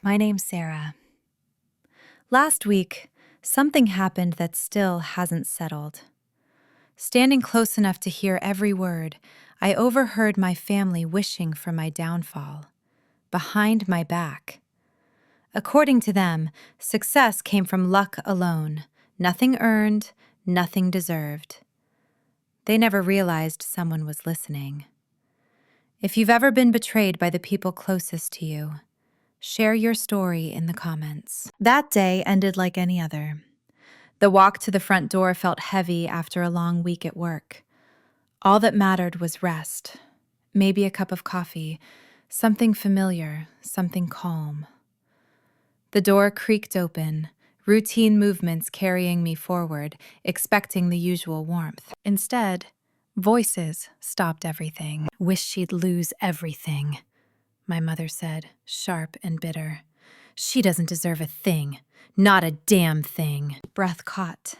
My name's Sarah. Last week, something happened that still hasn't settled. Standing close enough to hear every word, I overheard my family wishing for my downfall, behind my back. According to them, success came from luck alone, nothing earned, nothing deserved. They never realized someone was listening. If you've ever been betrayed by the people closest to you, share your story in the comments. That day ended like any other. The walk to the front door felt heavy after a long week at work. All that mattered was rest, maybe a cup of coffee, something familiar, something calm. The door creaked open, routine movements carrying me forward, expecting the usual warmth. Instead, voices stopped everything. Wish she'd lose everything, my mother said, sharp and bitter. She doesn't deserve a thing. Not a damn thing. Breath caught.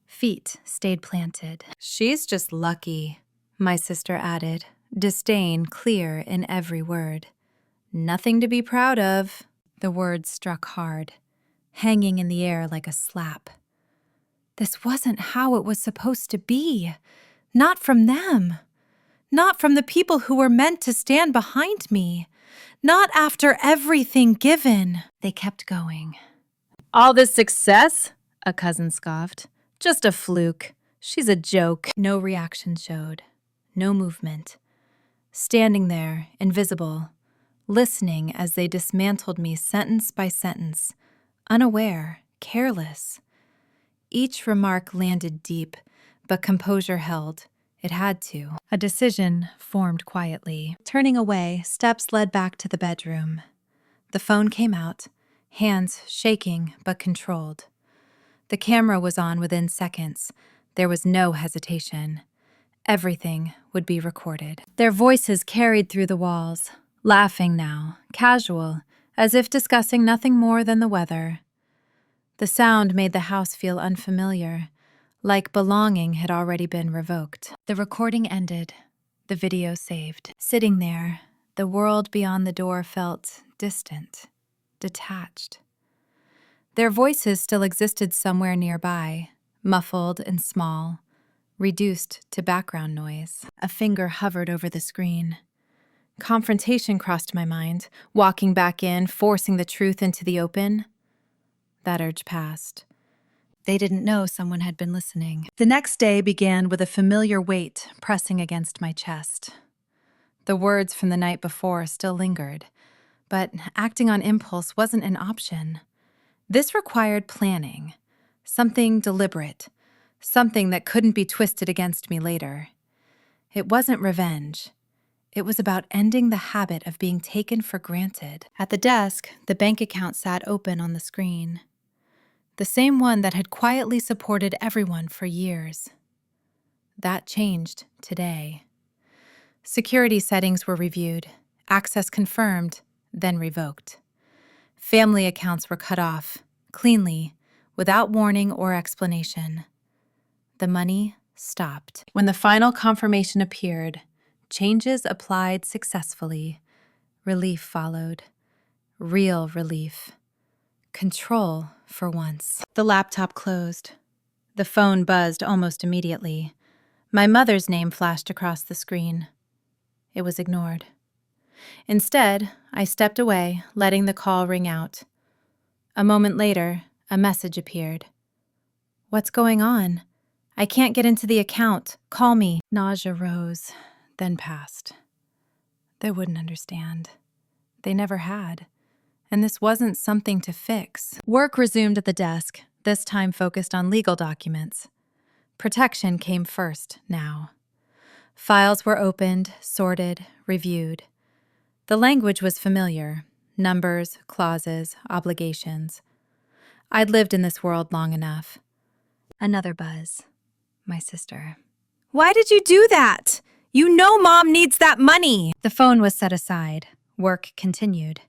Feet stayed planted. She's just lucky, my sister added, disdain clear in every word. Nothing to be proud of. The words struck hard, hanging in the air like a slap. This wasn't how it was supposed to be. Not from them. Not from the people who were meant to stand behind me. Not after everything given. They kept going. All this success? A cousin scoffed. Just a fluke. She's a joke. No reaction showed. No movement. Standing there, invisible, listening as they dismantled me sentence by sentence, unaware, careless. Each remark landed deep, but composure held. It had to. A decision formed quietly. Turning away, steps led back to the bedroom. The phone came out, hands shaking but controlled. The camera was on within seconds. There was no hesitation. Everything would be recorded. Their voices carried through the walls, laughing now, casual, as if discussing nothing more than the weather. The sound made the house feel unfamiliar, like belonging had already been revoked. The recording ended, the video saved. Sitting there, the world beyond the door felt distant, detached. Their voices still existed somewhere nearby, muffled and small, reduced to background noise. A finger hovered over the screen. Confrontation crossed my mind, walking back in, forcing the truth into the open. That urge passed. They didn't know someone had been listening. The next day began with a familiar weight pressing against my chest. The words from the night before still lingered, but acting on impulse wasn't an option. This required planning, something deliberate, something that couldn't be twisted against me later. It wasn't revenge. It was about ending the habit of being taken for granted. At the desk, the bank account sat open on the screen. The same one that had quietly supported everyone for years. That changed today. Security settings were reviewed, access confirmed, then revoked. Family accounts were cut off, cleanly, without warning or explanation. The money stopped. When the final confirmation appeared, changes applied successfully. Relief followed. Real relief. Control for once. The laptop closed. The phone buzzed almost immediately. My mother's name flashed across the screen. It was ignored. Instead, I stepped away, letting the call ring out. A moment later, a message appeared. What's going on? I can't get into the account. Call me. Nausea rose, then passed. They wouldn't understand. They never had. And this wasn't something to fix. Work resumed at the desk, this time focused on legal documents. Protection came first now. Files were opened, sorted, reviewed. The language was familiar. Numbers, clauses, obligations. I'd lived in this world long enough. Another buzz. My sister. Why did you do that? You know Mom needs that money! The phone was set aside. Work continued.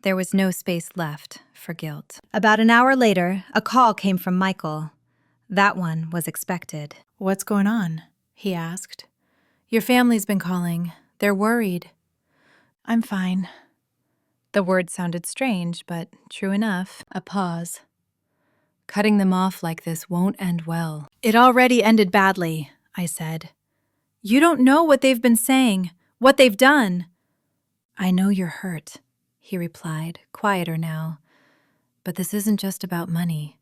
There was no space left for guilt. About an hour later, a call came from Michael. That one was expected. What's going on? He asked. Your family's been calling. They're worried. I'm fine. The word sounded strange, but true enough. A pause. Cutting them off like this won't end well. It already ended badly, I said. You don't know what they've been saying, what they've done. I know you're hurt, he replied, quieter now. But this isn't just about money.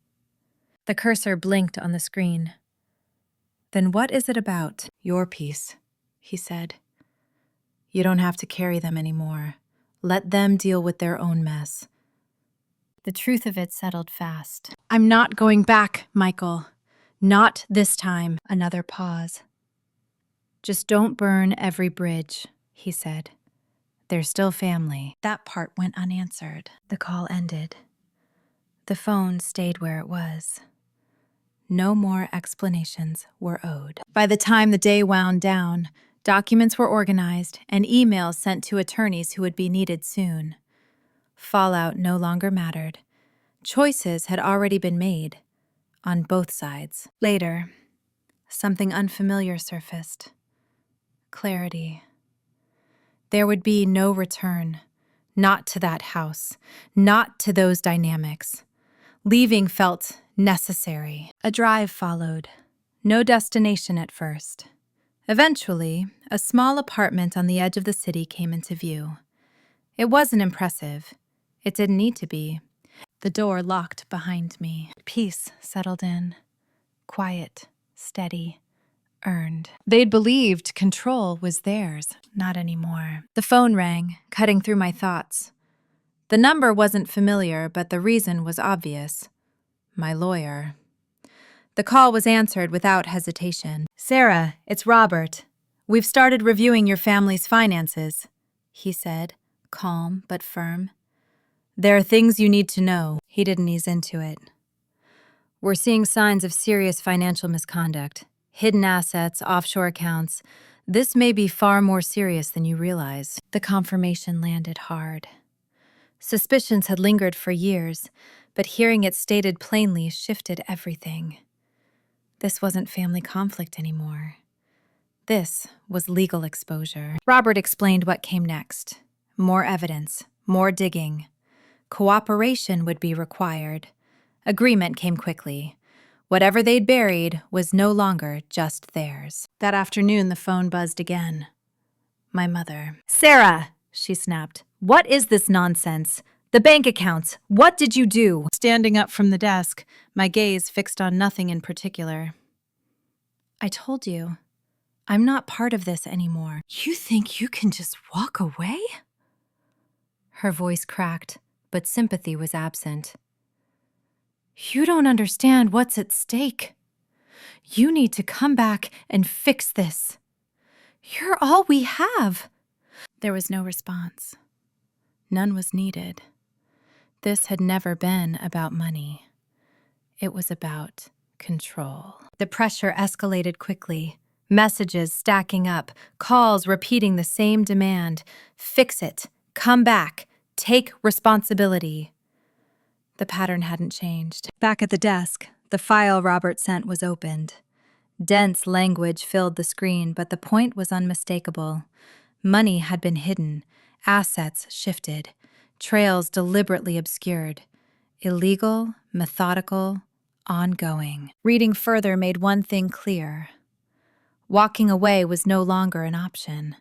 The cursor blinked on the screen. Then what is it about? Your peace, he said. You don't have to carry them anymore. Let them deal with their own mess. The truth of it settled fast. I'm not going back, Michael. Not this time. Another pause. Just don't burn every bridge, he said. They're still family. That part went unanswered. The call ended. The phone stayed where it was. No more explanations were owed. By the time the day wound down, documents were organized and emails sent to attorneys who would be needed soon. Fallout no longer mattered. Choices had already been made, on both sides. Later, something unfamiliar surfaced. Clarity. There would be no return. Not to that house. Not to those dynamics. Leaving felt necessary. A drive followed. No destination at first. Eventually, a small apartment on the edge of the city came into view. It wasn't impressive. It didn't need to be. The door locked behind me. Peace settled in. Quiet, steady, earned. They'd believed control was theirs. Not anymore. The phone rang, cutting through my thoughts. The number wasn't familiar, but the reason was obvious. My lawyer. The call was answered without hesitation. Sarah, it's Robert. We've started reviewing your family's finances, he said, calm but firm. There are things you need to know. He didn't ease into it. We're seeing signs of serious financial misconduct. Hidden assets, offshore accounts. This may be far more serious than you realize. The confirmation landed hard. Suspicions had lingered for years, but hearing it stated plainly shifted everything. This wasn't family conflict anymore. This was legal exposure. Robert explained what came next. More evidence, more digging. Cooperation would be required. Agreement came quickly. Whatever they'd buried was no longer just theirs. That afternoon, the phone buzzed again. My mother. Sarah, she snapped. What is this nonsense? The bank accounts. What did you do? Standing up from the desk, my gaze fixed on nothing in particular. I told you. I'm not part of this anymore. You think you can just walk away? Her voice cracked, but sympathy was absent. You don't understand what's at stake. You need to come back and fix this. You're all we have. There was no response. None was needed. This had never been about money. It was about control. The pressure escalated quickly. Messages stacking up, calls repeating the same demand. Fix it. Come back. Take responsibility. The pattern hadn't changed. Back at the desk, the file Robert sent was opened. Dense language filled the screen, but the point was unmistakable. Money had been hidden, assets shifted, trails deliberately obscured. Illegal, methodical, ongoing. Reading further made one thing clear. Walking away was no longer an option.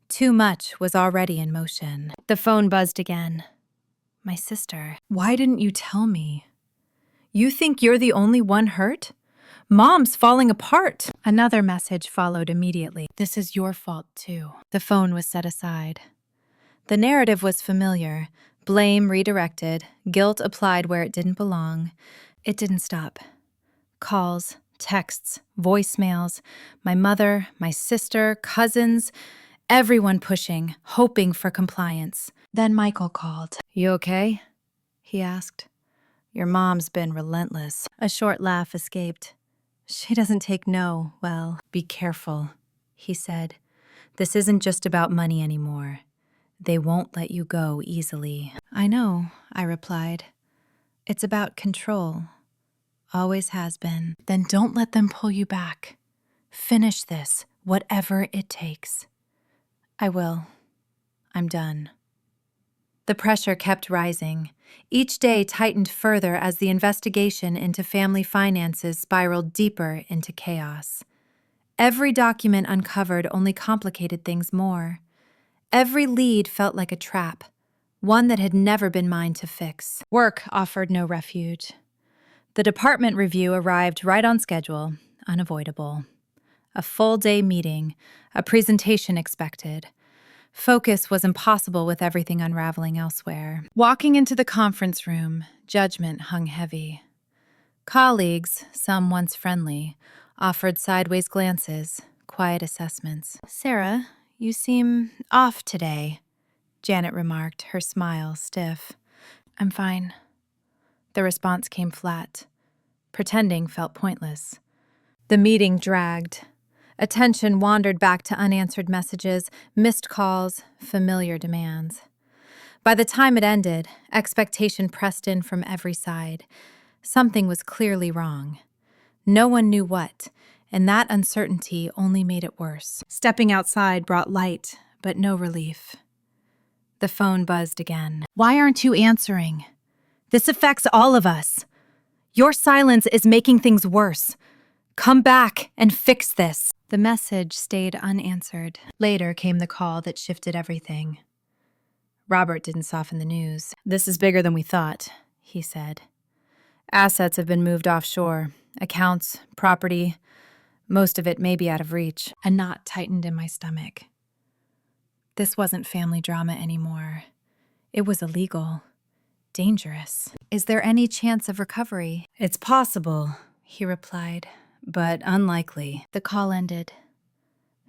Too much was already in motion. The phone buzzed again. My sister. Why didn't you tell me? You think you're the only one hurt? Mom's falling apart. Another message followed immediately. This is your fault, too. The phone was set aside. The narrative was familiar. Blame redirected, guilt applied where it didn't belong. It didn't stop. Calls, texts, voicemails, my mother, my sister, cousins, everyone pushing, hoping for compliance. Then Michael called. You okay? He asked. Your mom's been relentless. A short laugh escaped. She doesn't take no well. Be careful, he said. This isn't just about money anymore. They won't let you go easily. I know, I replied. It's about control. Always has been. Then don't let them pull you back. Finish this, whatever it takes. I will. I'm done. The pressure kept rising. Each day tightened further as the investigation into family finances spiraled deeper into chaos. Every document uncovered only complicated things more. Every lead felt like a trap, one that had never been mine to fix. Work offered no refuge. The department review arrived right on schedule, unavoidable. A full-day meeting, a presentation expected. Focus was impossible with everything unraveling elsewhere. Walking into the conference room, judgment hung heavy. Colleagues, some once friendly, offered sideways glances, quiet assessments. "Sarah, you seem off today," Janet remarked, her smile stiff. "I'm fine." The response came flat. Pretending felt pointless. The meeting dragged. Attention wandered back to unanswered messages, missed calls, familiar demands. By the time it ended, expectation pressed in from every side. Something was clearly wrong. No one knew what, and that uncertainty only made it worse. Stepping outside brought light, but no relief. The phone buzzed again. "Why aren't you answering? This affects all of us. Your silence is making things worse. Come back and fix this." The message stayed unanswered. Later came the call that shifted everything. Robert didn't soften the news. "This is bigger than we thought," he said. "Assets have been moved offshore. Accounts, property, most of it may be out of reach." A knot tightened in my stomach. This wasn't family drama anymore. It was illegal. Dangerous. "Is there any chance of recovery?" "It's possible," he replied, "but unlikely." The call ended.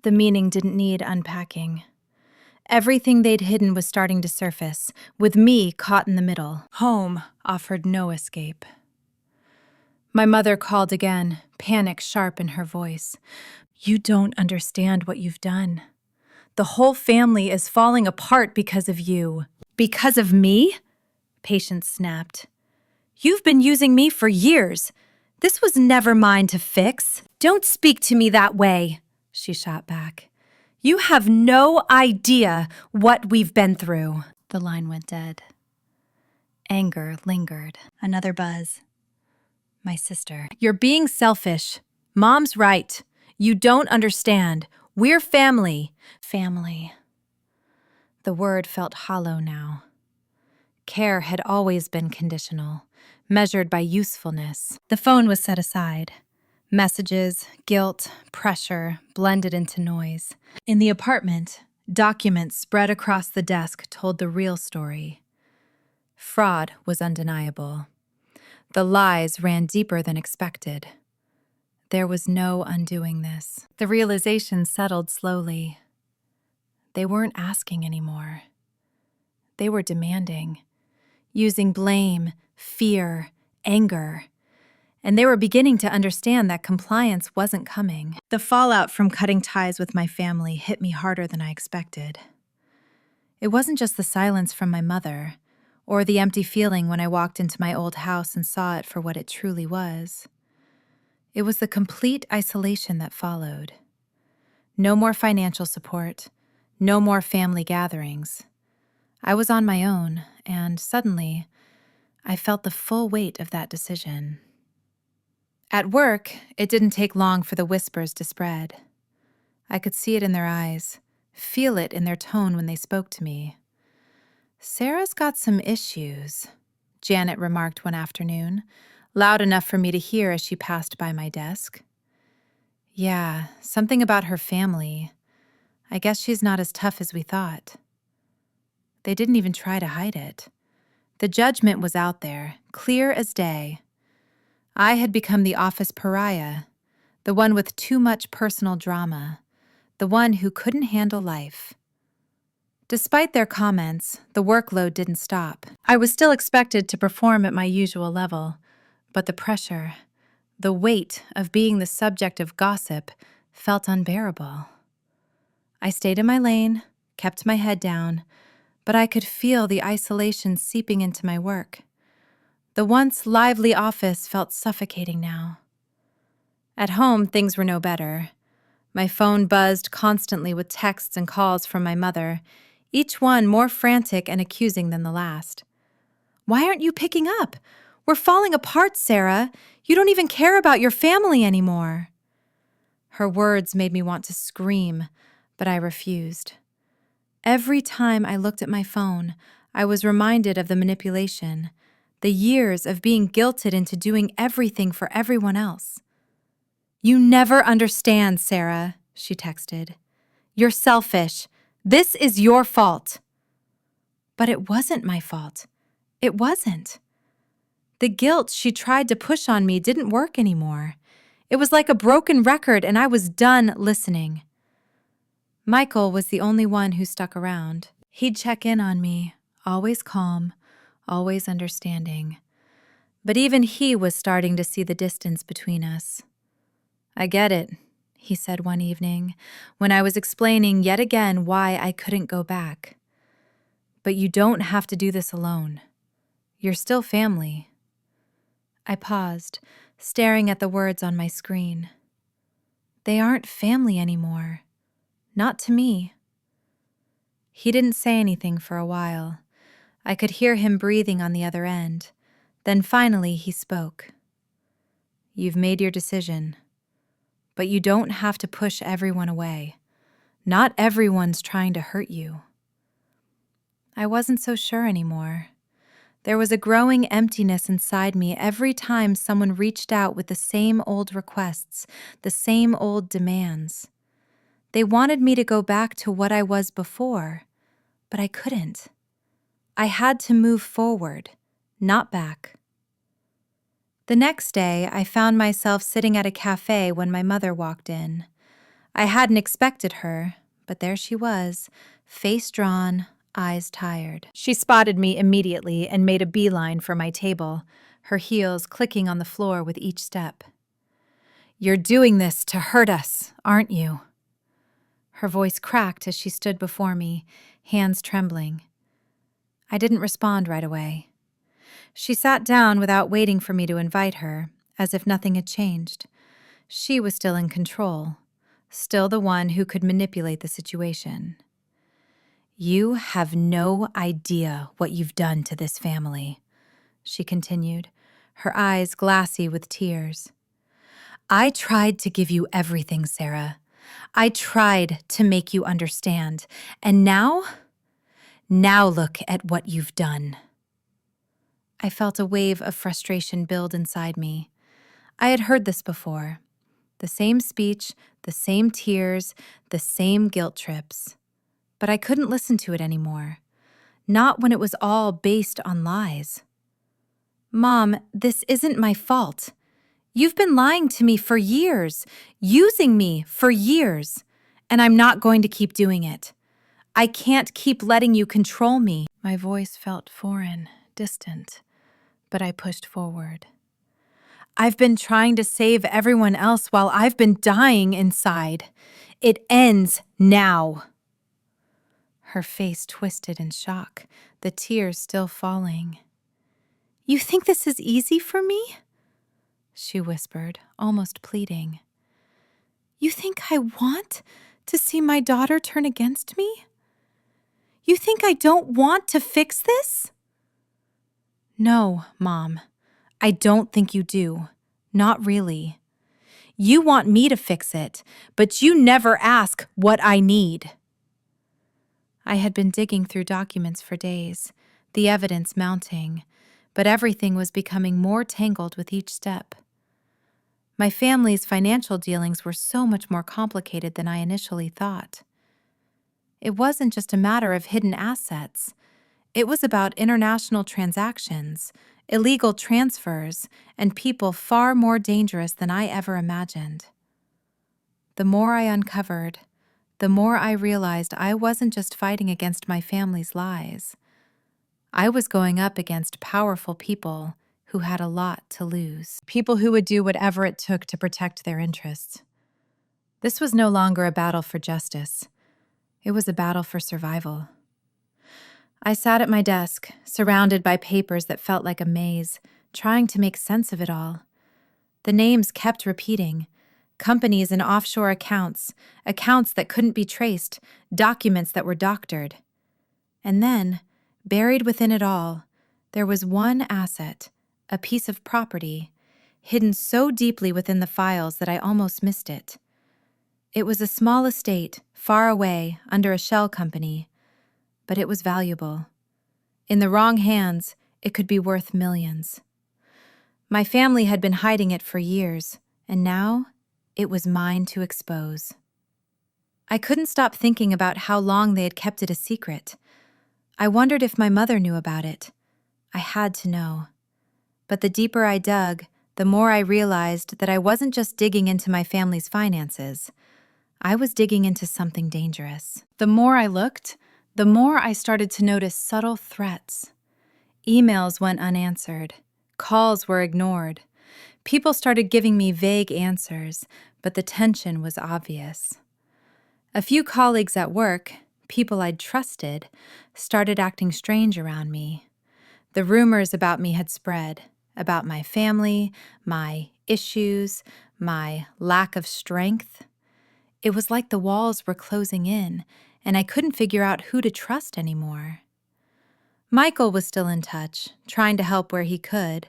The meaning didn't need unpacking. Everything they'd hidden was starting to surface, with me caught in the middle. Home offered no escape. My mother called again, panic sharp in her voice. "You don't understand what you've done. The whole family is falling apart because of you." "Because of me?" Patience snapped. "You've been using me for years. This was never mine to fix." "Don't speak to me that way," she shot back. "You have no idea what we've been through." The line went dead. Anger lingered. Another buzz. My sister. "You're being selfish. Mom's right. You don't understand. We're family." Family. The word felt hollow now. Care had always been conditional, measured by usefulness. The phone was set aside. Messages, guilt, pressure blended into noise. In the apartment, documents spread across the desk told the real story. Fraud was undeniable. The lies ran deeper than expected. There was no undoing this. The realization settled slowly. They weren't asking anymore. They were demanding, using blame, fear, anger. And they were beginning to understand that compliance wasn't coming. The fallout from cutting ties with my family hit me harder than I expected. It wasn't just the silence from my mother, or the empty feeling when I walked into my old house and saw it for what it truly was. It was the complete isolation that followed. No more financial support, no more family gatherings. I was on my own, and suddenly, I felt the full weight of that decision. At work, it didn't take long for the whispers to spread. I could see it in their eyes, feel it in their tone when they spoke to me. "Sarah's got some issues," Janet remarked one afternoon, loud enough for me to hear as she passed by my desk. "Yeah, something about her family. I guess she's not as tough as we thought." They didn't even try to hide it. The judgment was out there, clear as day. I had become the office pariah, the one with too much personal drama, the one who couldn't handle life. Despite their comments, the workload didn't stop. I was still expected to perform at my usual level, but the pressure, the weight of being the subject of gossip, felt unbearable. I stayed in my lane, kept my head down, but I could feel the isolation seeping into my work. The once lively office felt suffocating now. At home, things were no better. My phone buzzed constantly with texts and calls from my mother, each one more frantic and accusing than the last. "Why aren't you picking up? We're falling apart, Sarah. You don't even care about your family anymore." Her words made me want to scream, but I refused. Every time I looked at my phone, I was reminded of the manipulation, the years of being guilted into doing everything for everyone else. "You never understand, Sarah," she texted. "You're selfish. This is your fault." But it wasn't my fault. It wasn't. The guilt she tried to push on me didn't work anymore. It was like a broken record, and I was done listening. Michael was the only one who stuck around. He'd check in on me, always calm, always understanding. But even he was starting to see the distance between us. "I get it," he said one evening, when I was explaining yet again why I couldn't go back. "But you don't have to do this alone. You're still family." I paused, staring at the words on my screen. They aren't family anymore. Not to me. He didn't say anything for a while. I could hear him breathing on the other end. Then finally he spoke. "You've made your decision. But you don't have to push everyone away. Not everyone's trying to hurt you." I wasn't so sure anymore. There was a growing emptiness inside me every time someone reached out with the same old requests, the same old demands. They wanted me to go back to what I was before, but I couldn't. I had to move forward, not back. The next day, I found myself sitting at a cafe when my mother walked in. I hadn't expected her, but there she was, face drawn, eyes tired. She spotted me immediately and made a beeline for my table, her heels clicking on the floor with each step. "You're doing this to hurt us, aren't you?" Her voice cracked as she stood before me, hands trembling. I didn't respond right away. She sat down without waiting for me to invite her, as if nothing had changed. She was still in control, still the one who could manipulate the situation. "You have no idea what you've done to this family," she continued, her eyes glassy with tears. "I tried to give you everything, Sarah. I tried to make you understand. And now look at what you've done." I felt a wave of frustration build inside me. I had heard this before. The same speech, the same tears, the same guilt trips. But I couldn't listen to it anymore. Not when it was all based on lies. "Mom, this isn't my fault. You've been lying to me for years, using me for years, and I'm not going to keep doing it. I can't keep letting you control me." My voice felt foreign, distant, but I pushed forward. "I've been trying to save everyone else while I've been dying inside. It ends now." Her face twisted in shock, the tears still falling. "You think this is easy for me?" she whispered, almost pleading. "You think I want to see my daughter turn against me? You think I don't want to fix this?" "No, Mom, I don't think you do. Not really. You want me to fix it, but you never ask what I need." I had been digging through documents for days, the evidence mounting, but everything was becoming more tangled with each step. My family's financial dealings were so much more complicated than I initially thought. It wasn't just a matter of hidden assets. It was about international transactions, illegal transfers, and people far more dangerous than I ever imagined. The more I uncovered, the more I realized I wasn't just fighting against my family's lies. I was going up against powerful people who had a lot to lose. People who would do whatever it took to protect their interests. This was no longer a battle for justice. It was a battle for survival. I sat at my desk, surrounded by papers that felt like a maze, trying to make sense of it all. The names kept repeating. Companies and offshore accounts that couldn't be traced, documents that were doctored. And then, buried within it all, there was one asset, a piece of property, hidden so deeply within the files that I almost missed it. It was a small estate, far away, under a shell company, but it was valuable. In the wrong hands, it could be worth millions. My family had been hiding it for years, and now it was mine to expose. I couldn't stop thinking about how long they had kept it a secret. I wondered if my mother knew about it. I had to know. But the deeper I dug, the more I realized that I wasn't just digging into my family's finances. I was digging into something dangerous. The more I looked, the more I started to notice subtle threats. Emails went unanswered. Calls were ignored. People started giving me vague answers, but the tension was obvious. A few colleagues at work, people I'd trusted, started acting strange around me. The rumors about me had spread, about my family, my issues, my lack of strength. It was like the walls were closing in, and I couldn't figure out who to trust anymore. Michael was still in touch, trying to help where he could,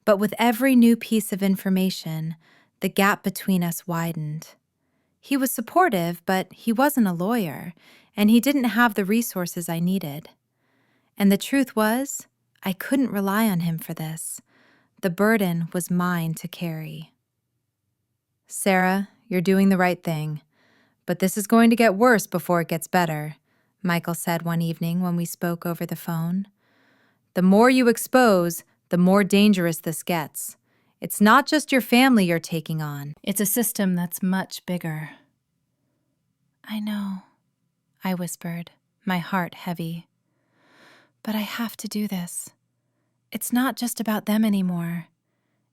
but with every new piece of information, the gap between us widened. He was supportive, but he wasn't a lawyer, and he didn't have the resources I needed. And the truth was, I couldn't rely on him for this. The burden was mine to carry. "Sarah, you're doing the right thing, but this is going to get worse before it gets better," Michael said one evening when we spoke over the phone. "The more you expose, the more dangerous this gets. It's not just your family you're taking on. It's a system that's much bigger." "I know," I whispered, my heart heavy. "But I have to do this. It's not just about them anymore.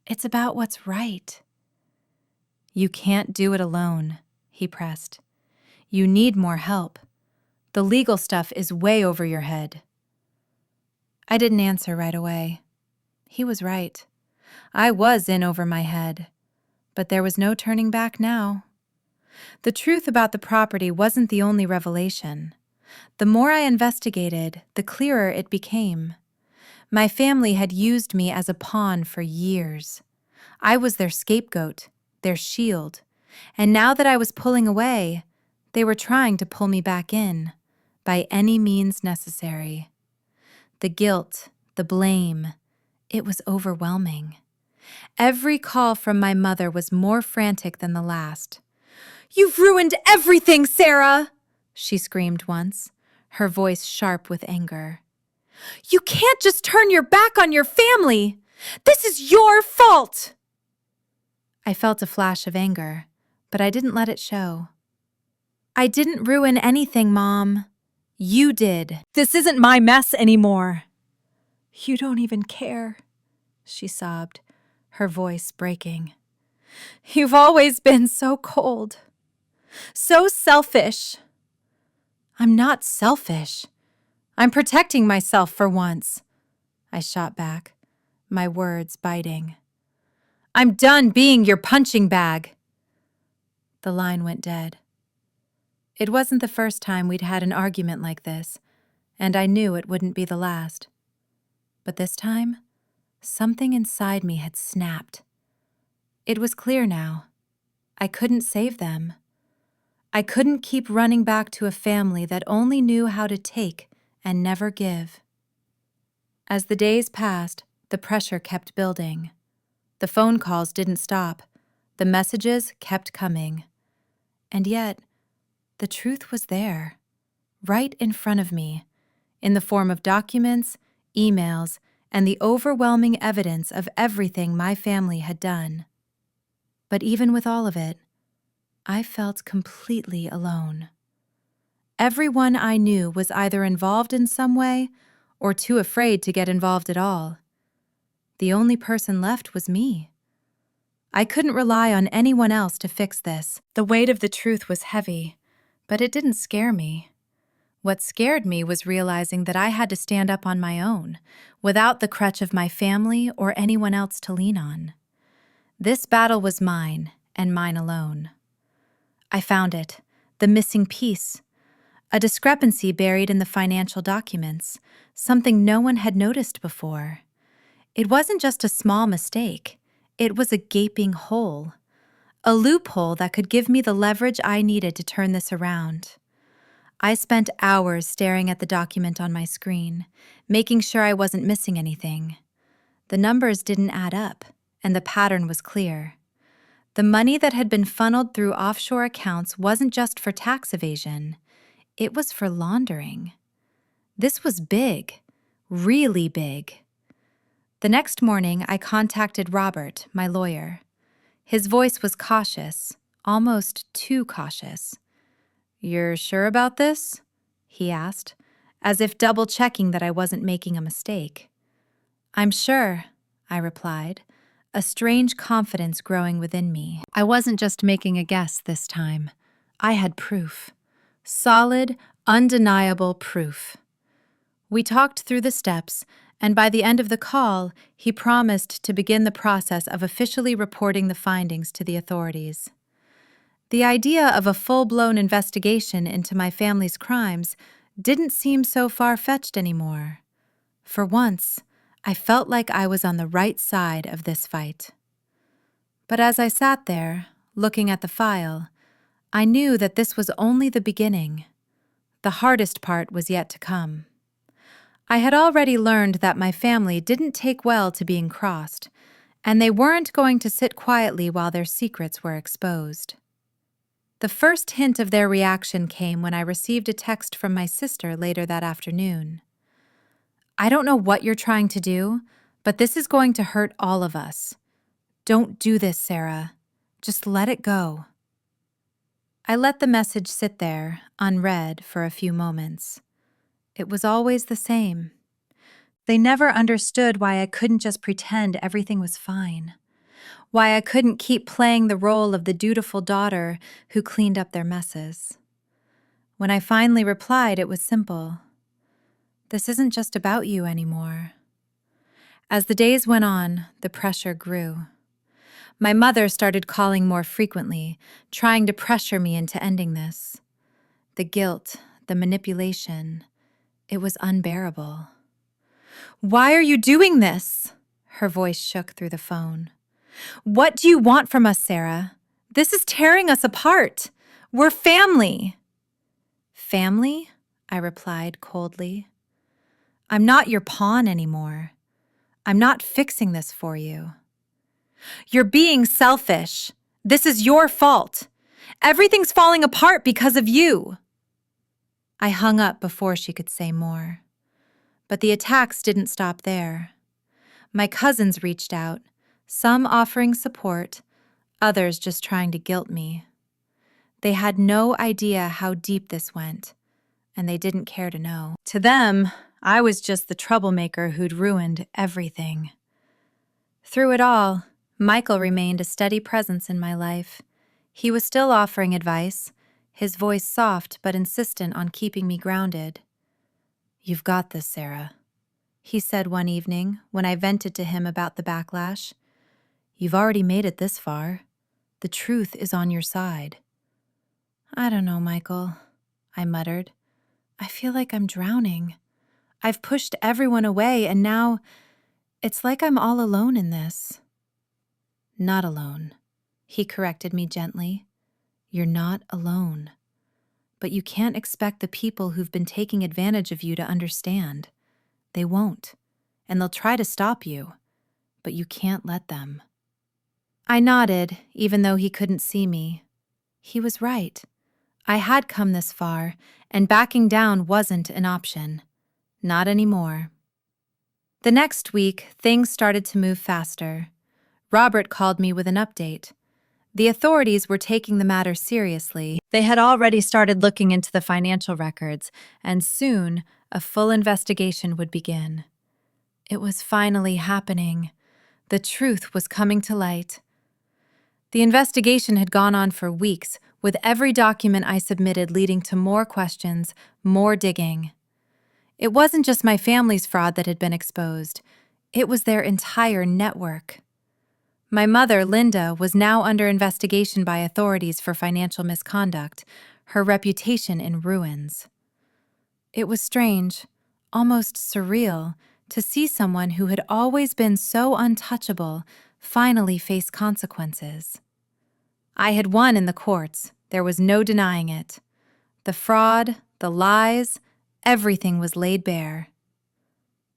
It's about what's right." "You can't do it alone," he pressed. "You need more help. The legal stuff is way over your head." I didn't answer right away. He was right. I was in over my head. But there was no turning back now. The truth about the property wasn't the only revelation. The more I investigated, the clearer it became. My family had used me as a pawn for years. I was their scapegoat, their shield. And now that I was pulling away, they were trying to pull me back in, by any means necessary. The guilt, the blame, it was overwhelming. Every call from my mother was more frantic than the last. "You've ruined everything, Sarah!" she screamed once, her voice sharp with anger. "You can't just turn your back on your family! This is your fault!" I felt a flash of anger, but I didn't let it show. "I didn't ruin anything, Mom. You did. This isn't my mess anymore." "You don't even care," she sobbed, her voice breaking. "You've always been so cold, so selfish." "I'm not selfish. I'm protecting myself for once," I shot back, my words biting. "I'm done being your punching bag." The line went dead. It wasn't the first time we'd had an argument like this, and I knew it wouldn't be the last. But this time, something inside me had snapped. It was clear now. I couldn't save them. I couldn't keep running back to a family that only knew how to take and never give. As the days passed, the pressure kept building. The phone calls didn't stop. The messages kept coming. And yet, the truth was there, right in front of me, in the form of documents, emails, and the overwhelming evidence of everything my family had done. But even with all of it, I felt completely alone. Everyone I knew was either involved in some way or too afraid to get involved at all. The only person left was me. I couldn't rely on anyone else to fix this. The weight of the truth was heavy, but it didn't scare me. What scared me was realizing that I had to stand up on my own, without the crutch of my family or anyone else to lean on. This battle was mine, and mine alone. I found it, the missing piece. A discrepancy buried in the financial documents, something no one had noticed before. It wasn't just a small mistake, it was a gaping hole. A loophole that could give me the leverage I needed to turn this around. I spent hours staring at the document on my screen, making sure I wasn't missing anything. The numbers didn't add up, and the pattern was clear. The money that had been funneled through offshore accounts wasn't just for tax evasion, it was for laundering. This was big, really big. The next morning, I contacted Robert, my lawyer. His voice was cautious, almost too cautious. "You're sure about this?" he asked, as if double-checking that I wasn't making a mistake. "I'm sure," I replied, a strange confidence growing within me. I wasn't just making a guess this time. I had proof. Solid, undeniable proof. We talked through the steps, and by the end of the call, he promised to begin the process of officially reporting the findings to the authorities. The idea of a full-blown investigation into my family's crimes didn't seem so far-fetched anymore. For once, I felt like I was on the right side of this fight. But as I sat there, looking at the file, I knew that this was only the beginning. The hardest part was yet to come. I had already learned that my family didn't take well to being crossed, and they weren't going to sit quietly while their secrets were exposed. The first hint of their reaction came when I received a text from my sister later that afternoon. "I don't know what you're trying to do, but this is going to hurt all of us. Don't do this, Sarah. Just let it go." I let the message sit there, unread, for a few moments. It was always the same. They never understood why I couldn't just pretend everything was fine. Why I couldn't keep playing the role of the dutiful daughter who cleaned up their messes. When I finally replied, it was simple. This isn't just about you anymore. As the days went on, the pressure grew. My mother started calling more frequently, trying to pressure me into ending this. The guilt, the manipulation, it was unbearable. "Why are you doing this?" Her voice shook through the phone. "What do you want from us, Sarah? This is tearing us apart. We're family." "Family?" I replied coldly. "I'm not your pawn anymore. I'm not fixing this for you." "You're being selfish. This is your fault. Everything's falling apart because of you." I hung up before she could say more. But the attacks didn't stop there. My cousins reached out, some offering support, others just trying to guilt me. They had no idea how deep this went, and they didn't care to know. To them, I was just the troublemaker who'd ruined everything. Through it all, Michael remained a steady presence in my life. He was still offering advice, his voice soft but insistent on keeping me grounded. "You've got this, Sarah," he said one evening when I vented to him about the backlash. "You've already made it this far. The truth is on your side." "I don't know, Michael," I muttered. "I feel like I'm drowning. I've pushed everyone away, and now it's like I'm all alone in this." "Not alone," he corrected me gently. "You're not alone. But you can't expect the people who've been taking advantage of you to understand. They won't, and they'll try to stop you, but you can't let them." I nodded, even though he couldn't see me. He was right. I had come this far, and backing down wasn't an option. Not anymore. The next week, things started to move faster. Robert called me with an update. The authorities were taking the matter seriously. They had already started looking into the financial records, and soon a full investigation would begin. It was finally happening. The truth was coming to light. The investigation had gone on for weeks, with every document I submitted leading to more questions, more digging. It wasn't just my family's fraud that had been exposed. It was their entire network. My mother, Linda, was now under investigation by authorities for financial misconduct, her reputation in ruins. It was strange, almost surreal, to see someone who had always been so untouchable finally face consequences. I had won in the courts, there was no denying it. The fraud, the lies, everything was laid bare.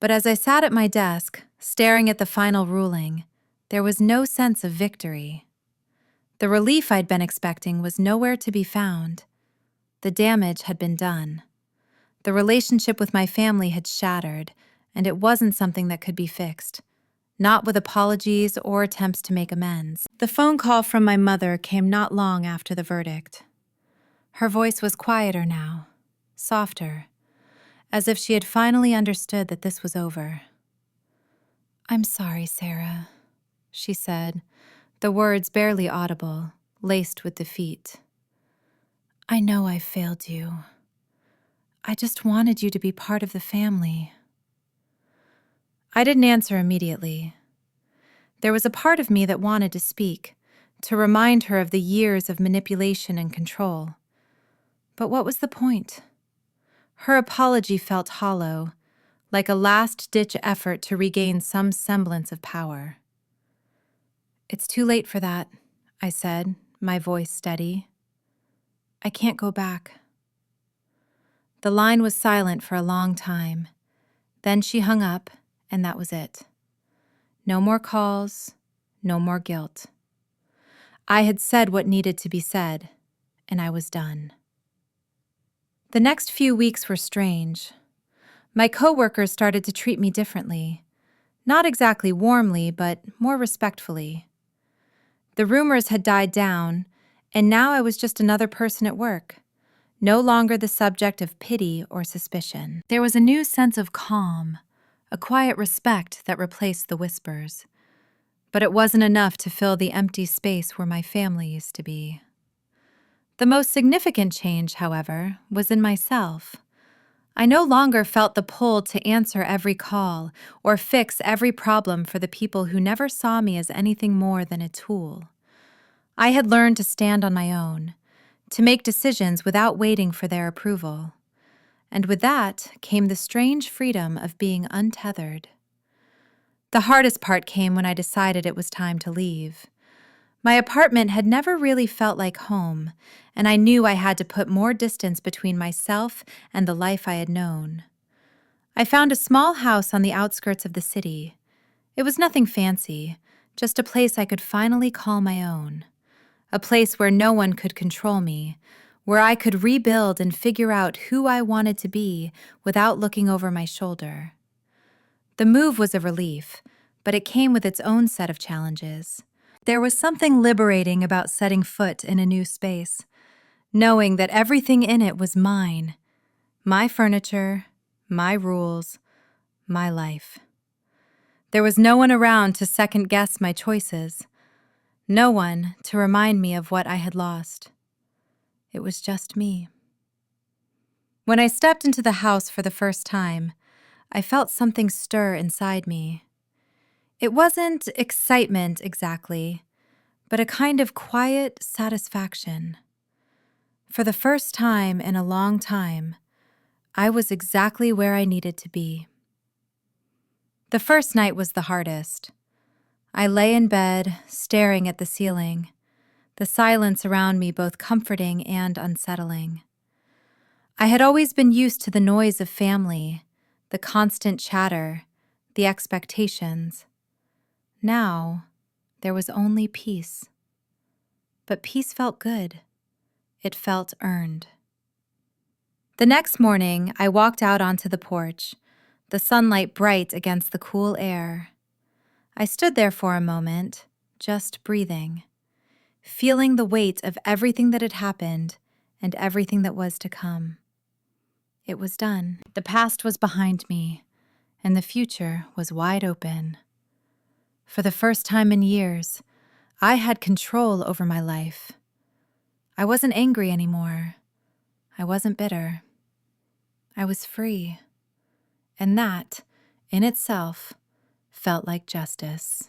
But as I sat at my desk, staring at the final ruling, there was no sense of victory. The relief I'd been expecting was nowhere to be found. The damage had been done. The relationship with my family had shattered, and it wasn't something that could be fixed, not with apologies or attempts to make amends. The phone call from my mother came not long after the verdict. Her voice was quieter now, softer, as if she had finally understood that this was over. "I'm sorry, Sarah," she said, the words barely audible, laced with defeat. "I know I failed you. I just wanted you to be part of the family." I didn't answer immediately. There was a part of me that wanted to speak, to remind her of the years of manipulation and control. But what was the point? Her apology felt hollow, like a last-ditch effort to regain some semblance of power. "It's too late for that," I said, my voice steady. "I can't go back." The line was silent for a long time. Then she hung up, and that was it. No more calls, no more guilt. I had said what needed to be said, and I was done. The next few weeks were strange. My coworkers started to treat me differently. Not exactly warmly, but more respectfully. The rumors had died down, and now I was just another person at work, no longer the subject of pity or suspicion. There was a new sense of calm, a quiet respect that replaced the whispers. But it wasn't enough to fill the empty space where my family used to be. The most significant change, however, was in myself. I no longer felt the pull to answer every call or fix every problem for the people who never saw me as anything more than a tool. I had learned to stand on my own, to make decisions without waiting for their approval. And with that came the strange freedom of being untethered. The hardest part came when I decided it was time to leave. My apartment had never really felt like home, and I knew I had to put more distance between myself and the life I had known. I found a small house on the outskirts of the city. It was nothing fancy, just a place I could finally call my own. A place where no one could control me, where I could rebuild and figure out who I wanted to be without looking over my shoulder. The move was a relief, but it came with its own set of challenges. There was something liberating about setting foot in a new space, knowing that everything in it was mine. My furniture, my rules, my life. There was no one around to second-guess my choices. No one to remind me of what I had lost. It was just me. When I stepped into the house for the first time, I felt something stir inside me. It wasn't excitement exactly, but a kind of quiet satisfaction. For the first time in a long time, I was exactly where I needed to be. The first night was the hardest. I lay in bed, staring at the ceiling, the silence around me both comforting and unsettling. I had always been used to the noise of family, the constant chatter, the expectations. Now, there was only peace. But peace felt good. It felt earned. The next morning, I walked out onto the porch, the sunlight bright against the cool air. I stood there for a moment, just breathing, feeling the weight of everything that had happened and everything that was to come. It was done. The past was behind me, and the future was wide open. For the first time in years, I had control over my life. I wasn't angry anymore. I wasn't bitter. I was free. And that, in itself, felt like justice.